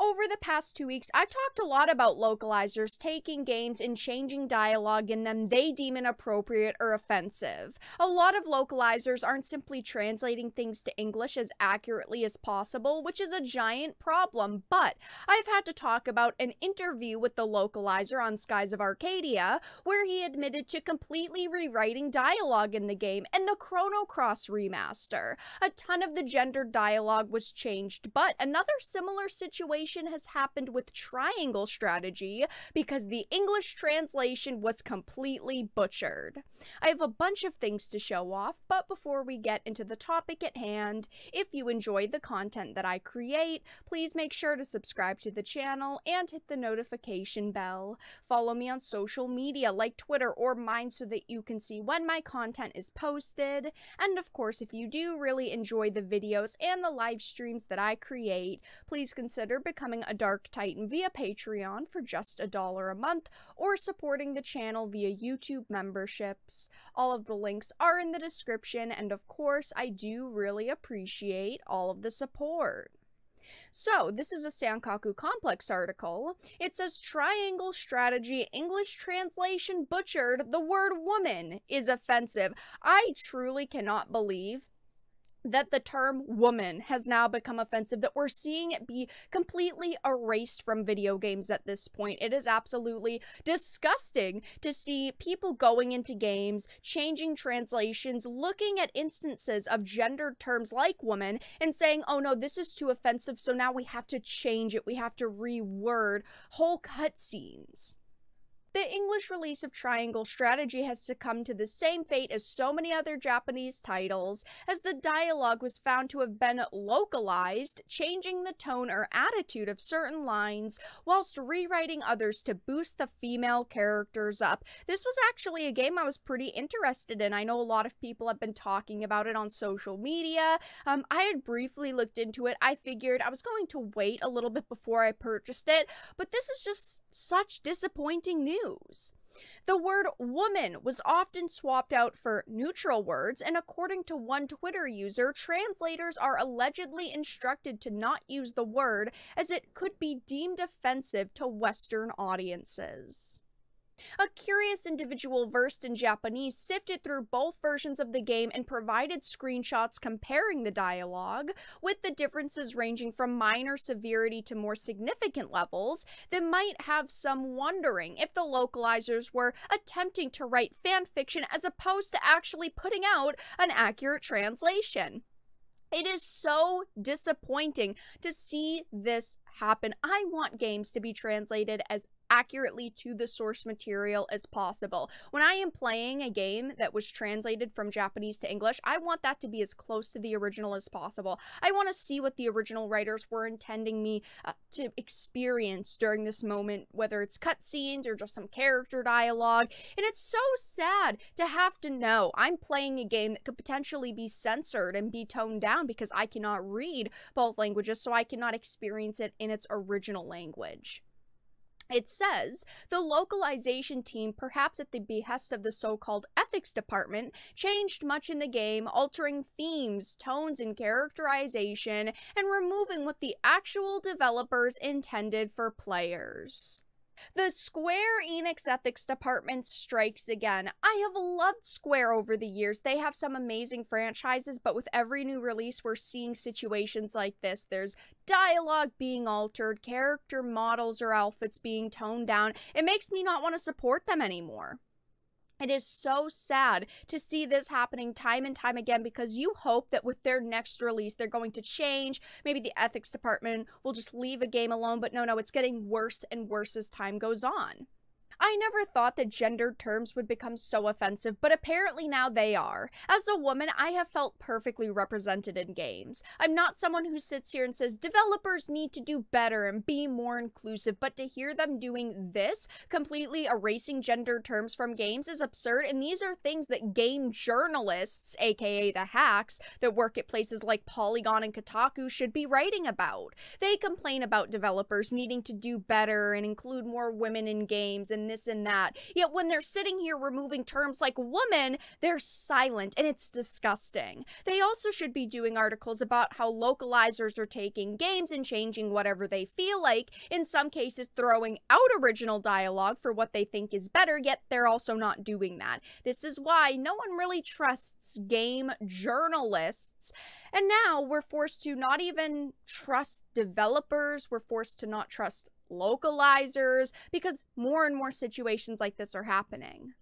Over the past 2 weeks, I've talked a lot about localizers taking games and changing dialogue in them they deem inappropriate or offensive. A lot of localizers aren't simply translating things to English as accurately as possible, which is a giant problem, but I've had to talk about an interview with the localizer on Skies of Arcadia, where he admitted to completely rewriting dialogue in the game, and the Chrono Cross remaster. A ton of the gendered dialogue was changed, but another similar situation has happened with Triangle Strategy because the English translation was completely butchered. I have a bunch of things to show off, but before we get into the topic at hand, if you enjoy the content that I create, please make sure to subscribe to the channel and hit the notification bell. Follow me on social media like Twitter or mine so that you can see when my content is posted. And of course, if you do really enjoy the videos and the live streams that I create, please consider becoming a Dark Titan via Patreon for just $1 a month, or supporting the channel via YouTube memberships. All of the links are in the description, and of course, I do really appreciate all of the support. So, this is a Sankaku Complex article. It says, Triangle Strategy English translation butchered, the word woman is offensive. I truly cannot believe that the term woman has now become offensive, that we're seeing it be completely erased from video games at this point. It is absolutely disgusting to see people going into games, changing translations, looking at instances of gendered terms like woman, and saying, oh no, this is too offensive, so now we have to change it, we have to reword whole cutscenes. The English release of Triangle Strategy has succumbed to the same fate as so many other Japanese titles, as the dialogue was found to have been localized, changing the tone or attitude of certain lines, whilst rewriting others to boost the female characters up. This was actually a game I was pretty interested in. I know a lot of people have been talking about it on social media. I had briefly looked into it. I figured I was going to wait a little bit before I purchased it, but this is just such disappointing news. The word woman was often swapped out for neutral words, and according to one Twitter user, translators are allegedly instructed to not use the word as it could be deemed offensive to Western audiences. A curious individual versed in Japanese sifted through both versions of the game and provided screenshots comparing the dialogue, with the differences ranging from minor severity to more significant levels that might have some wondering if the localizers were attempting to write fan fiction as opposed to actually putting out an accurate translation. It is so disappointing to see this happen. I want games to be translated as accurately to the source material as possible. When I am playing a game that was translated from Japanese to English, I want that to be as close to the original as possible. I want to see what the original writers were intending me to experience during this moment, whether it's cutscenes or just some character dialogue. And it's so sad to have to know I'm playing a game that could potentially be censored and be toned down because I cannot read both languages, so I cannot experience it in its original language. It says, the localization team, perhaps at the behest of the so-called ethics department, changed much in the game, altering themes, tones, and characterization, and removing what the actual developers intended for players. The Square Enix ethics department strikes again. I have loved Square over the years. They have some amazing franchises, but with every new release, we're seeing situations like this. There's dialogue being altered, character models or outfits being toned down. It makes me not want to support them anymore. It is so sad to see this happening time and time again, because you hope that with their next release, they're going to change. Maybe the ethics department will just leave a game alone, but no, it's getting worse and worse as time goes on. I never thought that gendered terms would become so offensive, but apparently now they are. As a woman, I have felt perfectly represented in games. I'm not someone who sits here and says developers need to do better and be more inclusive, but to hear them doing this, completely erasing gendered terms from games, is absurd, and these are things that game journalists, aka the hacks, that work at places like Polygon and Kotaku should be writing about. They complain about developers needing to do better and include more women in games and this and that. Yet when they're sitting here removing terms like woman, they're silent, and it's disgusting. They also should be doing articles about how localizers are taking games and changing whatever they feel like, in some cases throwing out original dialogue for what they think is better, yet they're also not doing that. This is why no one really trusts game journalists, and now we're forced to not even trust developers, we're forced to not trust localizers, because more and more situations like this are happening.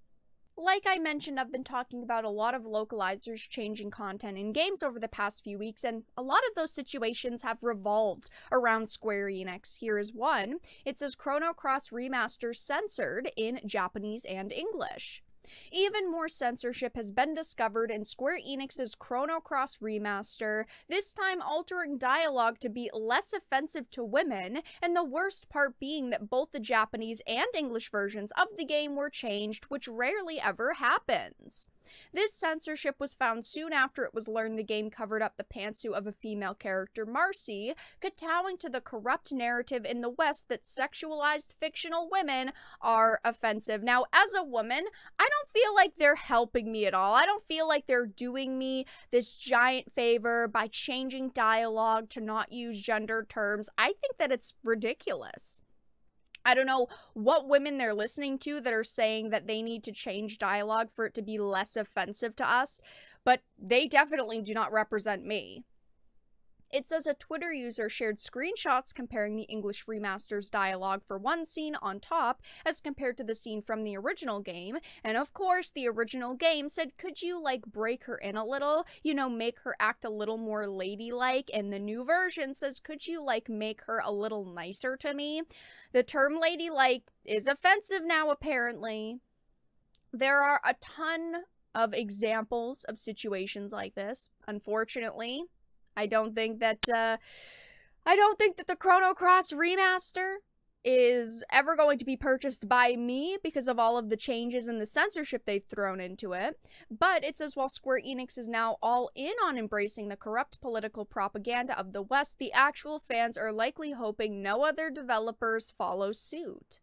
Like I mentioned, I've been talking about a lot of localizers changing content in games over the past few weeks, and a lot of those situations have revolved around Square Enix. Here is one. It says Chrono Cross Remaster censored in Japanese and English. Even more censorship has been discovered in Square Enix's Chrono Cross Remaster, this time altering dialogue to be less offensive to women, and the worst part being that both the Japanese and English versions of the game were changed, which rarely ever happens. This censorship was found soon after it was learned the game covered up the pantsuit of a female character, Marcy, kowtowing to the corrupt narrative in the West that sexualized fictional women are offensive. Now, as a woman, I don't feel like they're helping me at all. I don't feel like they're doing me this giant favor by changing dialogue to not use gender terms. I think that it's ridiculous. I don't know what women they're listening to that are saying that they need to change dialogue for it to be less offensive to us, but they definitely do not represent me. It says a Twitter user shared screenshots comparing the English remaster's dialogue for one scene on top as compared to the scene from the original game, and of course the original game said, could you like break her in a little, you know, make her act a little more ladylike, and the new version says, could you like make her a little nicer to me? The term ladylike is offensive now, apparently. There are a ton of examples of situations like this, unfortunately. I don't think that the Chrono Cross Remaster is ever going to be purchased by me because of all of the changes and the censorship they've thrown into it. But it says while Square Enix is now all in on embracing the corrupt political propaganda of the West, the actual fans are likely hoping no other developers follow suit.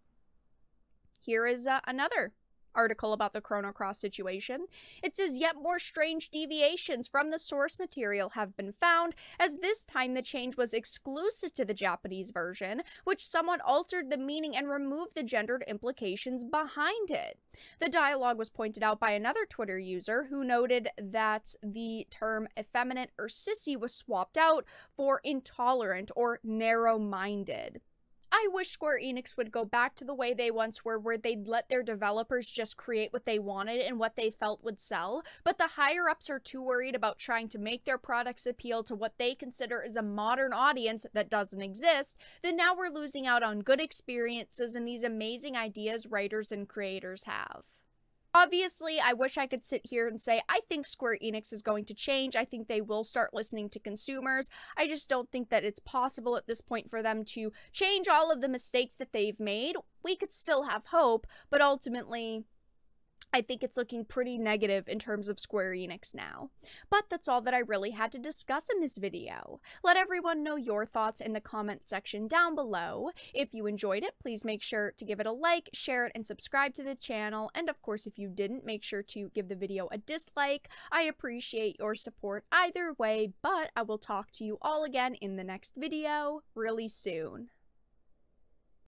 Here is another article about the Chrono Cross situation. It says yet more strange deviations from the source material have been found, as this time the change was exclusive to the Japanese version, which somewhat altered the meaning and removed the gendered implications behind it. The dialogue was pointed out by another Twitter user who noted that the term effeminate or sissy was swapped out for intolerant or narrow-minded. I wish Square Enix would go back to the way they once were, where they'd let their developers just create what they wanted and what they felt would sell, but the higher-ups are too worried about trying to make their products appeal to what they consider is a modern audience that doesn't exist, that now we're losing out on good experiences and these amazing ideas writers and creators have. Obviously, I wish I could sit here and say, I think Square Enix is going to change. I think they will start listening to consumers. I just don't think that it's possible at this point for them to change all of the mistakes that they've made. We could still have hope, but ultimately, I think it's looking pretty negative in terms of Square Enix now. But that's all that I really had to discuss in this video. Let everyone know your thoughts in the comment section down below. If you enjoyed it, please make sure to give it a like, share it, and subscribe to the channel. And of course, if you didn't, make sure to give the video a dislike. I appreciate your support either way, but I will talk to you all again in the next video really soon.